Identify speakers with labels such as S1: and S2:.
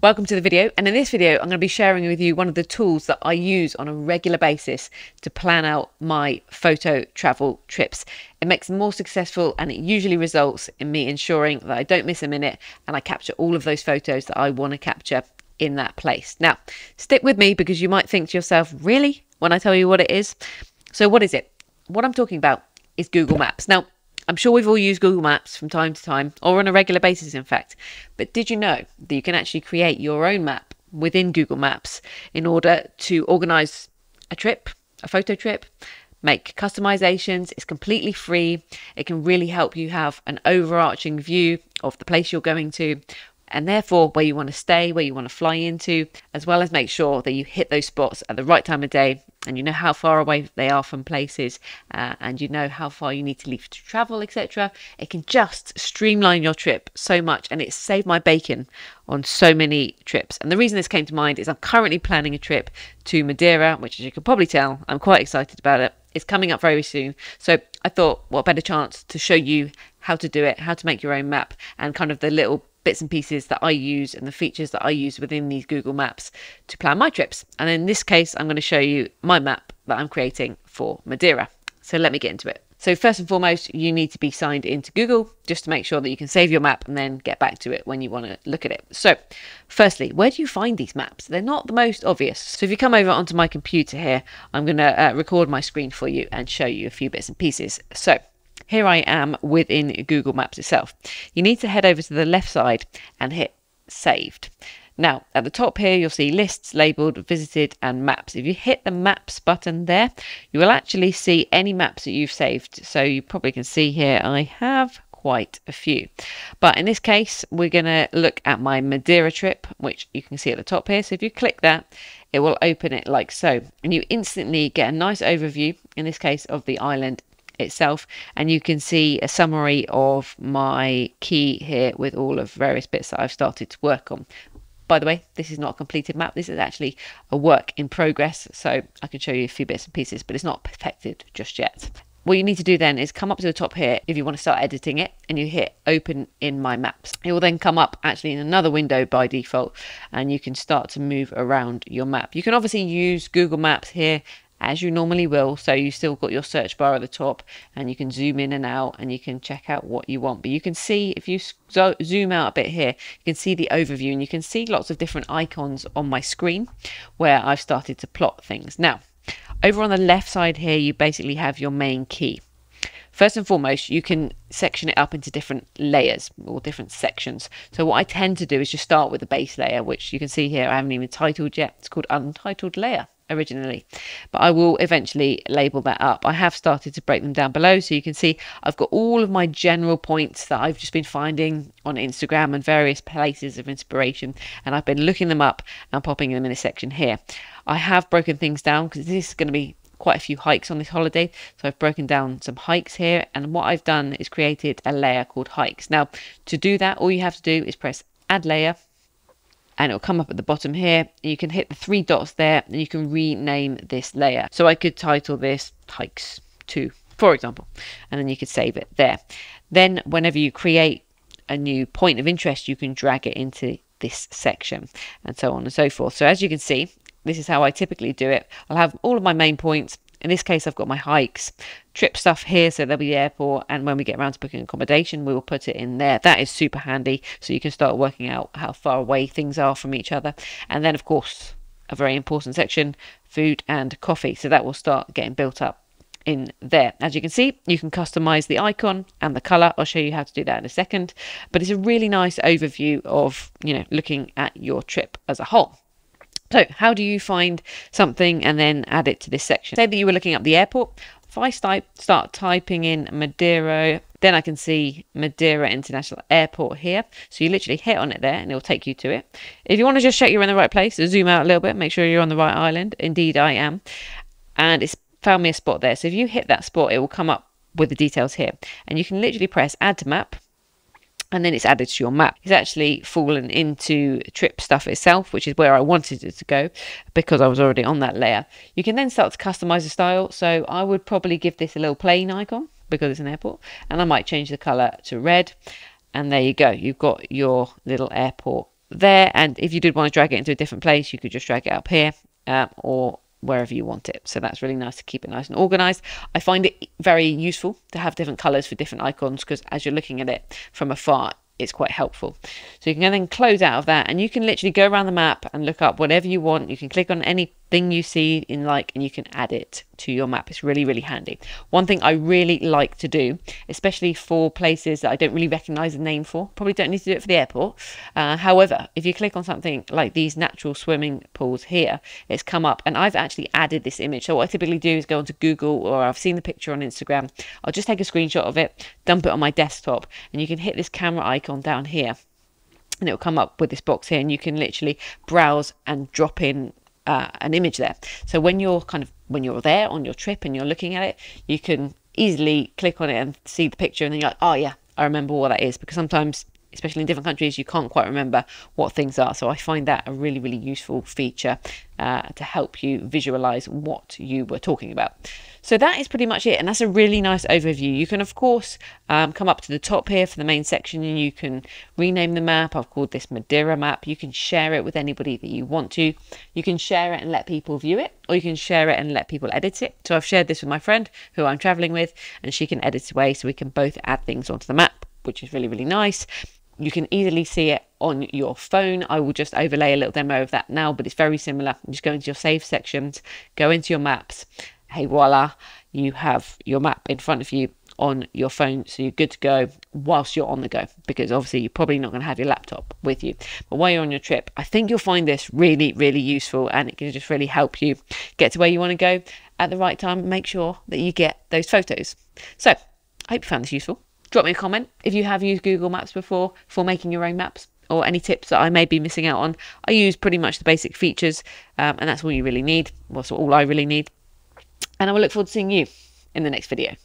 S1: Welcome to the video, and in this video I'm going to be sharing with you one of the tools that I use on a regular basis to plan out my photo travel trips. It makes them more successful, and it usually results in me ensuring that I don't miss a minute and I capture all of those photos that I want to capture in that place. Now, stick with me because you might think to yourself, really, when I tell you what it is? So what is it? What I'm talking about is Google Maps. Now, I'm sure we've all used Google Maps from time to time, or on a regular basis, in fact. But did you know that you can actually create your own map within Google Maps in order to organise a trip, a photo trip, make customizations? It's completely free. It can really help you have an overarching view of the place you're going to, and therefore where you want to stay, where you want to fly into, as well as make sure that you hit those spots at the right time of day, and you know how far away they are from places, and you know how far you need to leave to travel, etc. It can just streamline your trip so much, and it's saved my bacon on so many trips. And the reason this came to mind is I'm currently planning a trip to Madeira, which, as you can probably tell, I'm quite excited about it. It's coming up very soon, so I thought what better chance to show you how to do it, how to make your own map, and kind of the little bits and pieces that I use and the features that I use within these Google Maps to plan my trips. And in this case, I'm going to show you my map that I'm creating for Madeira. So let me get into it. So first and foremost, you need to be signed into Google just to make sure that you can save your map and then get back to it when you want to look at it. So firstly, where do you find these maps? They're not the most obvious. So if you come over onto my computer here, I'm going to record my screen for you and show you a few bits and pieces. So here I am within Google Maps itself. You need to head over to the left side and hit saved. Now, at the top here, you'll see lists, labeled, visited, and maps. If you hit the maps button there, you will actually see any maps that you've saved. So you probably can see here, I have quite a few. But in this case, we're going to look at my Madeira trip, which you can see at the top here. So if you click that, it will open it like so. And you instantly get a nice overview, in this case, of the island itself, and you can see a summary of my key here with all of various bits that I've started to work on. By the way, this is not a completed map. This is actually a work in progress, so I can show you a few bits and pieces, but it's not perfected just yet. What you need to do then is come up to the top here if you want to start editing it, and you hit open in my maps. It will then come up actually in another window by default, and you can start to move around your map. You can obviously use Google Maps here as you normally will, so you still got your search bar at the top, and you can zoom in and out and you can check out what you want. But you can see, if you zoom out a bit here, you can see the overview, and you can see lots of different icons on my screen where I've started to plot things. Now, over on the left side here, you basically have your main key. First and foremost, you can section it up into different layers or different sections. So what I tend to do is just start with the base layer, which you can see here I haven't even titled yet. It's called Untitled Layer originally, but I will eventually label that up. I have started to break them down below, so you can see I've got all of my general points that I've just been finding on Instagram and various places of inspiration, and I've been looking them up and popping them in a section here. I have broken things down because this is going to be quite a few hikes on this holiday, so I've broken down some hikes here, and what I've done is created a layer called hikes. Now, to do that, all you have to do is press add layer, and it'll come up at the bottom here. You can hit the three dots there, and you can rename this layer. So I could title this hikes 2, for example, and then you could save it there. Then whenever you create a new point of interest, you can drag it into this section, and so on and so forth. So as you can see, this is how I typically do it. I'll have all of my main points. In this case, I've got my hikes, trip stuff here, so there'll be the airport, and when we get around to booking accommodation, we will put it in there. That is super handy, so you can start working out how far away things are from each other. And then, of course, a very important section, food and coffee, so that will start getting built up in there. As you can see, you can customize the icon and the color. I'll show you how to do that in a second, but it's a really nice overview of, looking at your trip as a whole. So how do you find something and then add it to this section? Say that you were looking up the airport. If I start typing in Madeira, then I can see Madeira International Airport here. So you literally hit on it there and it'll take you to it. If you want to just check you're in the right place, zoom out a little bit, make sure you're on the right island. Indeed, I am. And it's found me a spot there. So if you hit that spot, it will come up with the details here. And you can literally press add to map, and then it's added to your map. It's actually fallen into trip stuff itself, which is where I wanted it to go because I was already on that layer. You can then start to customize the style. So I would probably give this a little plane icon because it's an airport, and I might change the color to red. And there you go. You've got your little airport there. And if you did want to drag it into a different place, you could just drag it up here, or wherever you want it. So that's really nice to keep it nice and organized. I find it very useful to have different colors for different icons, because as you're looking at it from afar, it's quite helpful. So you can then close out of that, and you can literally go around the map and look up whatever you want. You can click on anything you see in like, and you can add it to your map. It's really, really handy. One thing I really like to do, especially for places that I don't really recognize the name for, probably don't need to do it for the airport. However, if you click on something like these natural swimming pools here, it's come up, and I've actually added this image. So what I typically do is go onto Google, or I've seen the picture on Instagram. I'll just take a screenshot of it, dump it on my desktop, and you can hit this camera icon down here, and it will come up with this box here, and you can literally browse and drop in an image there. So when you're there on your trip and you're looking at it, you can easily click on it and see the picture, and then you're like, oh yeah, I remember what that is. Because sometimes, especially in different countries, you can't quite remember what things are. So I find that a really, really useful feature to help you visualize what you were talking about. So that is pretty much it, and that's a really nice overview. You can of course come up to the top here for the main section, and you can rename the map. I've called this Madeira map. You can share it with anybody that you want to. You can share it and let people view it, or you can share it and let people edit it. So I've shared this with my friend who I'm traveling with, and she can edit away, so we can both add things onto the map, which is really, really nice. You can easily see it on your phone. I will just overlay a little demo of that now, but it's very similar. You just go into your save sections, go into your maps. Hey, voila, you have your map in front of you on your phone, so you're good to go whilst you're on the go, because obviously you're probably not going to have your laptop with you. But while you're on your trip, I think you'll find this really, really useful, and it can just really help you get to where you want to go at the right time and make sure that you get those photos. So I hope you found this useful. Drop me a comment if you have used Google Maps before for making your own maps, or any tips that I may be missing out on. I use pretty much the basic features, and that's all you really need. Well, that's all I really need. And I will look forward to seeing you in the next video.